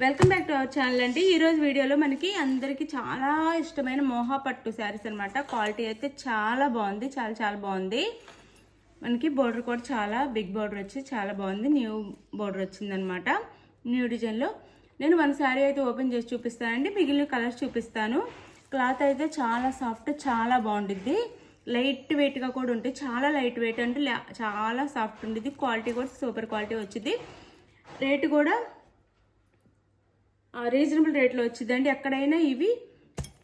Welcome back to our channel అండి. ఈరోజు వీడియోలో మనకి అందరికీ చాలా ఇష్టమైన మోహా పట్టు శారీస్ అనమాట. క్వాలిటీ అయితే చాలా బాగుంది, చాలా బాగుంది. మనకి బోర్డర్ కూడా చాలా బిగ్ బోర్డర్ వచ్చి చాలా బాగుంది. న్యూ బోర్డర్ వచ్చిందనమాట, న్యూ డిజైన్లో. నేను మన శారీ అయితే ఓపెన్ చేసి చూపిస్తానండి, మిగిలిన కలర్స్ చూపిస్తాను. క్లాత్ అయితే చాలా సాఫ్ట్, చాలా బాగుంటుంది. లైట్ వెయిట్గా కూడా ఉంటుంది, చాలా లైట్ వెయిట్ అంటే చాలా సాఫ్ట్ ఉంటుంది. క్వాలిటీ కూడా సూపర్ క్వాలిటీ వచ్చింది. రేటు కూడా రీజనబుల్ రేట్లో వచ్చిందండి. ఎక్కడైనా ఇవి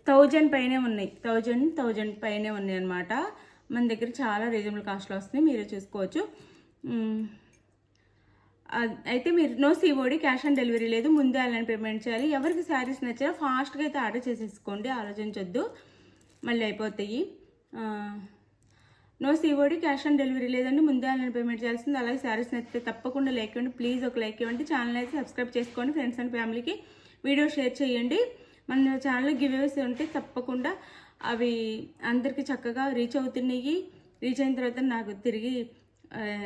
1000 పైనే ఉన్నాయి, 1000 పైనే ఉన్నాయి అనమాట. మన దగ్గర చాలా రీజనబుల్ కాస్ట్లో వస్తుంది, మీరే చూసుకోవచ్చు. అయితే మీరు no COD, cash on delivery లేదు, ముందే ఆన్లైన్ పేమెంట్ చేయాలి. ఎవరికి శారీస్ నచ్చినా ఫాస్ట్గా అయితే ఆర్డర్ చేసేసుకోండి, ఆలోచించొద్దు మళ్ళీ అయిపోతాయి. No COD, cash on delivery లేదండి, ముందే ఆన్లైన్ పేమెంట్ చేయాల్సింది. అలాగే శారీస్ నచ్చితే తప్పకుండా లైక్ ఇవ్వండి, ప్లీజ్ ఒక లైక్ ఇవ్వండి. ఛానల్ అయితే సబ్స్క్రైబ్ చేసుకోండి, ఫ్రెండ్స్ అండ్ ఫ్యామిలీకి వీడియో షేర్ చేయండి. మన ఛానల్లో గివ్అవేస్ ఉంటే తప్పకుండా అవి అందరికీ చక్కగా రీచ్ అవుతున్నాయి. రీచ్ అయిన తర్వాత నాకు తిరిగి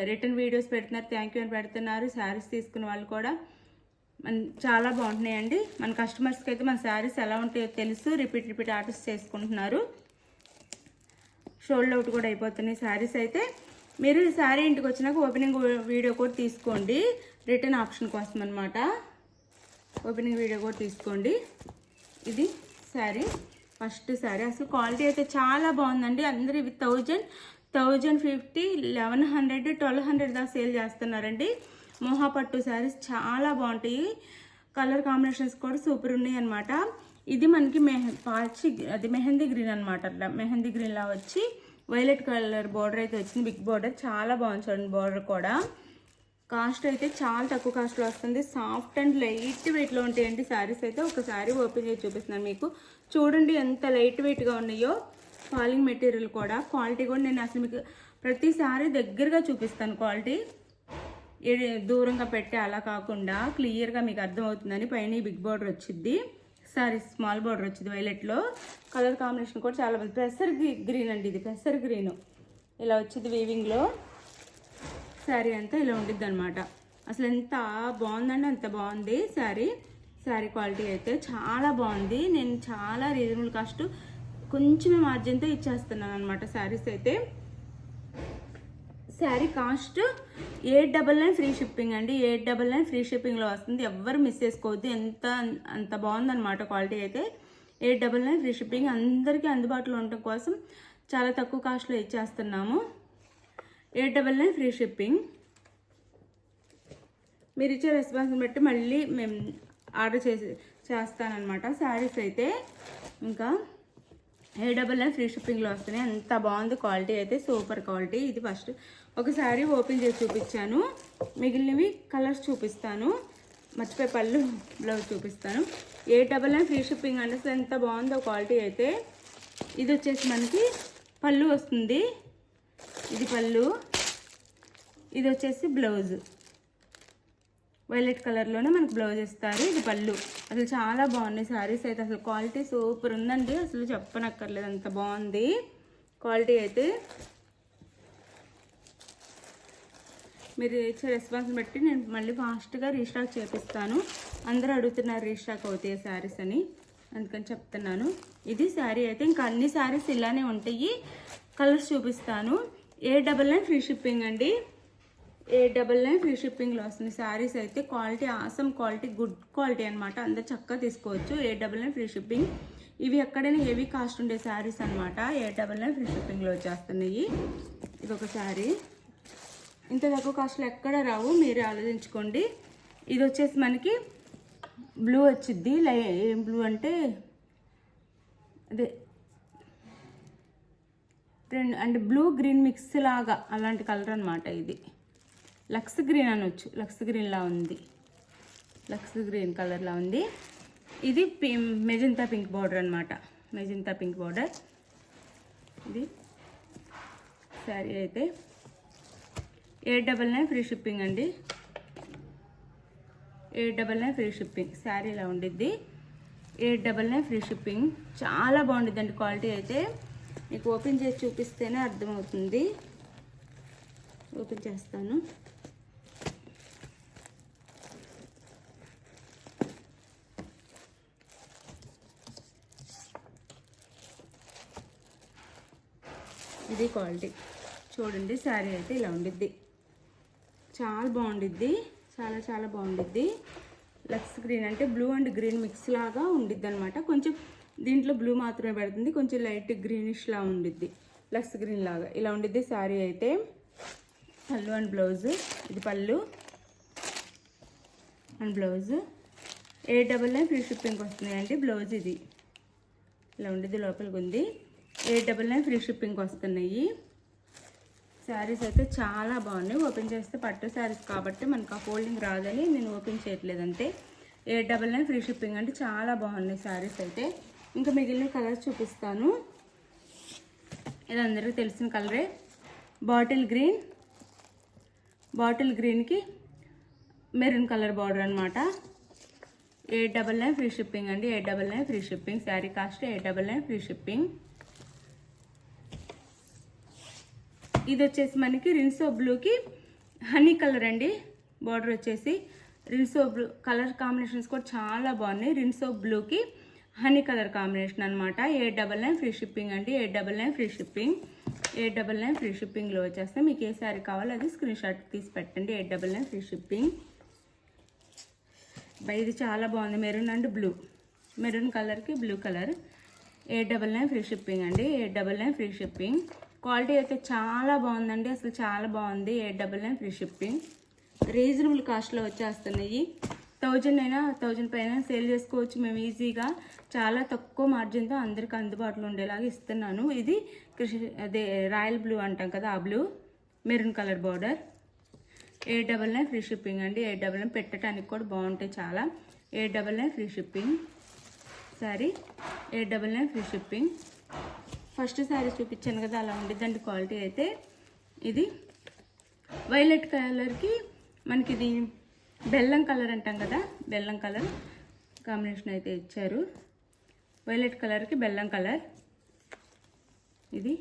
రిటర్న్ వీడియోస్ పెడుతున్నారు, థ్యాంక్ యూ అని పెడుతున్నారు. శారీస్ తీసుకున్న వాళ్ళు కూడా చాలా బాగుంటున్నాయండి. మన కస్టమర్స్కి అయితే మన శారీస్ ఎలా ఉంటాయో తెలుసు, రిపీట్ ఆర్డర్స్ చేసుకుంటున్నారు. షోల్డ్ అవుట్ కూడా అయిపోతున్నాయి శారీస్. అయితే మీరు శారీ ఇంటికి వచ్చినాక ఓపెనింగ్ వీడియో కూడా తీసుకోండి, రిటర్న్ ఆప్షన్ కోసం అనమాట. ఓపెనింగ్ వీడియో కూడా తీసుకోండి. ఇది శారీ, ఫస్ట్ శారీ. అసలు క్వాలిటీ అయితే చాలా బాగుందండి. అందరూ ఇవి 1000, 1050, 1100, 1200 దాకా సేల్ చేస్తున్నారండి. మోహా పట్టు శారీస్ చాలా బాగుంటాయి. కలర్ కాంబినేషన్స్ కూడా సూపర్ ఉన్నాయి అనమాట. ఇది మనకి మెహందీ గ్రీన్ అనమాట. అట్లా మెహందీ గ్రీన్లా వచ్చి వైలెట్ కలర్ బార్డర్ అయితే వచ్చింది, బిగ్ బార్డర్. చాలా బాగుంది చూడండి బార్డర్ కూడా. కాస్ట్ అయితే చాలా తక్కువ కాస్ట్లో వస్తుంది. సాఫ్ట్ అండ్ లైట్ వెయిట్లో ఉంటాయండి శారీస్ అయితే. ఒక శారీ ఓపెన్ చేసి చూపిస్తున్నాను మీకు, చూడండి ఎంత లైట్ వెయిట్గా ఉన్నాయో. ఫాలింగ్ మెటీరియల్ కూడా, క్వాలిటీ కూడా నేను అసలు మీకు ప్రతిసారి దగ్గరగా చూపిస్తాను. క్వాలిటీ దూరంగా పెట్టే అలా కాకుండా క్లియర్గా మీకు అర్థమవుతుందని. పైన బిగ్ బార్డర్ వచ్చింది, సారీ స్మాల్ బార్డర్ వచ్చింది వైలెట్లో. కలర్ కాంబినేషన్ కూడా చాలా బాగుంది. పెసర్ గ్రీన్ అండి, ఇది పెసర్ గ్రీన్ ఇలా వచ్చింది వీవింగ్లో. శారీ అంతా ఇలా ఉండిద్ది అనమాట. అసలు ఎంత బాగుందండి, అంత బాగుంది శారీ. శారీ క్వాలిటీ అయితే చాలా బాగుంది. నేను చాలా రీజనబుల్ కాస్ట్, కొంచెమే మార్జిన్తో ఇచ్చేస్తున్నాను అనమాట శారీస్ అయితే. శారీ కాస్ట్ 899 ఫ్రీ షిప్పింగ్ అండి, 899 ఫ్రీ షిప్పింగ్లో వస్తుంది. ఎవ్వరు మిస్ చేసుకోవద్దు, అంత బాగుందన్నమాట క్వాలిటీ అయితే. 899 ఫ్రీ షిప్పింగ్, అందరికీ అందుబాటులో ఉండటం కోసం చాలా తక్కువ కాస్ట్లో ఇచ్చేస్తున్నాము. 899 ఫ్రీ షిప్పింగ్. మీరు ఇచ్చే రెస్పాన్స్ని బట్టి మళ్ళీ మేము ఆర్డర్ చేస్తానన్నమాట శారీస్ అయితే. ఇంకా 899 ఫ్రీ షిప్పింగ్లో వస్తున్నాయి. అంత బాగుంది క్వాలిటీ అయితే, సూపర్ క్వాలిటీ. ఇది ఫస్ట్ ఒక శారీ ఓపెన్ చేసి చూపించాను, మిగిలినవి కలర్స్ చూపిస్తాను, మర్చిపోయి పళ్ళు బ్లౌజ్ చూపిస్తాను. 899 ఫ్రీ షిప్పింగ్ అంటే అసలు ఎంత బాగుందో క్వాలిటీ అయితే. ఇది వచ్చేసి మనకి పళ్ళు వస్తుంది, ఇది పళ్ళు. ఇది వచ్చేసి బ్లౌజ్, వైలెట్ కలర్లోనే మనకు బ్లౌజ్ ఇస్తారు. ఇది పళ్ళు. అసలు చాలా బాగున్నాయి శారీస్ అయితే, అసలు క్వాలిటీ సూపర్ ఉందండి. అసలు చెప్పనక్కర్లేదు, అంత బాగుంది క్వాలిటీ అయితే. మీరు ఇచ్చే రెస్పాన్స్ బట్టి నేను మళ్ళీ ఫాస్ట్గా రీస్టాక్ చేపిస్తాను. అందరూ అడుగుతున్నారు రీస్టాక్ అవుతాయి శారీస్ అని, అందుకని చెప్తున్నాను. ఇది శారీ అయితే. ఇంకా అన్ని శారీస్ ఇలానే ఉంటాయి, కలర్స్ చూపిస్తాను. 899 ఫ్రీ షిప్పింగ్ అండి, 899 ఫ్రీ షిప్పింగ్లో వస్తుంది శారీస్ అయితే. Quality awesome quality, good quality అనమాట. అందరు చక్కగా తీసుకోవచ్చు. 899 ఫ్రీ షిప్పింగ్. ఇవి ఎక్కడైనా హెవీ కాస్ట్ ఉండే శారీస్ అనమాట. 899 ఫ్రీ షిప్పింగ్లో వచ్చేస్తున్నాయి. ఇది ఒక శారీ, ఇంత తక్కువ కాస్ట్లో ఎక్కడ రావు, మీరే ఆలోచించుకోండి. ఇది వచ్చేసి మనకి బ్లూ వచ్చింది. ఏం బ్లూ అంటే అదే అంటే బ్లూ గ్రీన్ మిక్స్ లాగా అలాంటి కలర్ అనమాట. ఇది లక్స్ గ్రీన్ అనొచ్చు, లక్స్ గ్రీన్లా ఉంది, లక్స్ గ్రీన్ కలర్లా ఉంది. ఇది మెజంతా పింక్ బార్డర్ అనమాట, మెజంతా పింక్ బార్డర్. ఇది శారీ అయితే 899 ఫ్రీ షిప్పింగ్ అండి, 899 ఫ్రీ షిప్పింగ్. శారీ ఇలా ఉండిద్ది, 899 ఫ్రీ షిప్పింగ్. చాలా బాగుండిద్దండి క్వాలిటీ అయితే. మీకు ఓపెన్ చేసి చూపిస్తేనే అర్థమవుతుంది. ఓపెన్ చేస్తాను. ఇది క్వాలిటీ చూడండి. శారీ అయితే ఇలా ఉండిద్ది, చాలా బాగుండిద్ది, చాలా చాలా బాగుండిద్ది. లక్స్ గ్రీన్ అంటే బ్లూ అండ్ గ్రీన్ మిక్స్ లాగా ఉండిద్ది అనమాట. కొంచెం దీంట్లో బ్లూ మాత్రమే పెడుతుంది, కొంచెం లైట్ గ్రీనిష్ లా ఉండిద్ది, లక్స్ గ్రీన్ లాగా ఇలా ఉండిద్ది శారీ అయితే. పళ్ళు అండ్ బ్లౌజ్, ఇది పళ్ళు అండ్ బ్లౌజ్. 899 ఫ్రీ షిప్పింగ్ వస్తున్నాయండి. బ్లౌజ్ ఇది ఇలా ఉండిద్ది, లోపలికి ఉంది. 899 ఫ్రీ షిప్పింగ్ వస్తున్నాయి. శారీస్ అయితే చాలా బాగున్నాయి. ఓపెన్ చేస్తే పట్టు శారీస్ కాబట్టి మనకు ఆ ఫోల్డింగ్ రాదని నేను ఓపెన్ చేయట్లేదు అంతే. 899 ఫ్రీ షిప్పింగ్ అంటే చాలా బాగున్నాయి శారీస్ అయితే. ఇంకా మిగిలిన కలర్స్ చూపిస్తాను. ఇది అందరికీ తెలిసిన కలరే, బాటిల్ గ్రీన్కి మెరూన్ కలర్ బార్డర్ అనమాట. 899 ఫ్రీ షిప్పింగ్ అండి. 899 free shipping. Sari cost 899 free shipping. ఇది వచ్చేసి మనకి రిన్సో బ్లూకి హనీ కలర్ అండి. బార్డర్ వచ్చేసి రిన్సో బ్లూ కలర్ కాంబినేషన్స్ కూడా చాలా బాగున్నాయి. రిన్సో బ్లూకి హనీ కలర్ కాంబినేషన్ అనమాట. 899 ఫ్రీ షిప్పింగ్ అండి. 899 ఫ్రీ షిప్పింగ్. 899 ఫ్రీ షిప్పింగ్లో వచ్చేస్తే మీకు ఏ శారీ కావాలో అది స్క్రీన్ షాట్ తీసి పెట్టండి. 899 ఫ్రీ షిప్పింగ్. ఇది చాలా బాగుంది, మెరూన్ అండ్ బ్లూ, మెరూన్ కలర్కి బ్లూ కలర్. 899 ఫ్రీ షిప్పింగ్ అండి. 899 ఫ్రీ షిప్పింగ్. క్వాలిటీ అయితే చాలా బాగుందండి, అసలు చాలా బాగుంది. 899 ఫ్రీ షిప్పింగ్. రీజనబుల్ కాస్ట్లో వచ్చేస్తున్నాయి. 1000 అయినా 1000 పైన సేల్ చేసుకోవచ్చు మేము ఈజీగా. చాలా తక్కువ మార్జిన్తో అందరికి అందుబాటులో ఉండేలాగా ఇస్తున్నాను. ఇది అదే రాయల్ బ్లూ అంటాం కదా, ఆ blue, maroon colour border. 899 free shipping అండి. 899 పెట్టడానికి కూడా బాగుంటాయి చాలా. 899 free shipping. Sari 899 free shipping. First sari చూపించాను కదా, అలా ఉండిద్దండి క్వాలిటీ అయితే. ఇది వైలెట్ కలర్కి మనకి ఇది బెల్లం కలర్ అంటాం కదా, బెల్లం కలర్ కాంబినేషన్ అయితే ఇచ్చారు. వైలెట్ కలర్కి బెల్లం కలర్. ఇది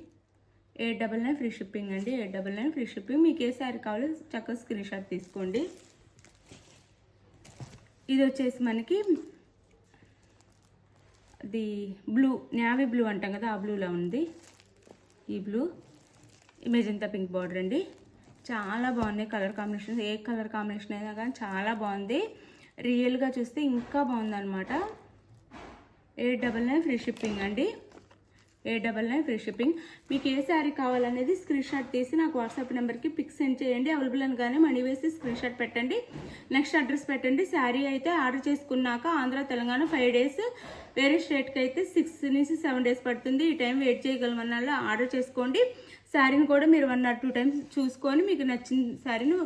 899 ఫ్రీ షిప్పింగ్ అండి. 899 ఫ్రీ షిప్పింగ్. మీకు ఏ శారీ కావాలో చక్కగా స్క్రీన్ షాట్ తీసుకోండి. ఇది వచ్చేసి మనకి అది బ్లూ, నేవీ బ్లూ అంటాం కదా, ఆ బ్లూలా ఉంది. ఈ బ్లూ మెజంతా పింక్ బార్డర్ అండి. చాలా బాగున్నాయి కలర్ కాంబినేషన్. ఏ కలర్ కాంబినేషన్ అయినా కానీ చాలా బాగుంది. రియల్గా చూస్తే ఇంకా బాగుందన్నమాట. 899 ఫ్రీ షిప్పింగ్ అండి. 899 ఫ్రీ షిప్పింగ్. మీకు ఏ శారీ కావాలనేది స్క్రీన్ షాట్ తీసి నాకు వాట్సాప్ నెంబర్కి పిక్స్ సెండ్ చేయండి. అవైలబుల్ అనగానే మనీ వేసి స్క్రీన్ షాట్ పెట్టండి. నెక్స్ట్ అడ్రస్ పెట్టండి. శారీ అయితే ఆర్డర్ చేసుకున్నాక ఆంధ్ర తెలంగాణ 5 days, వేరే స్టేట్కి అయితే 6 నుంచి 7 days పడుతుంది. ఈ టైం వెయిట్ చేయగలమన్న ఆర్డర్ చేసుకోండి. శారీని కూడా మీరు 1 or 2 times చూసుకొని మీకు నచ్చిన శారీని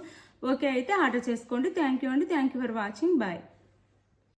ఓకే అయితే ఆర్డర్ చేసుకోండి. థ్యాంక్ యూ అండి. Thank you for watching. Bye.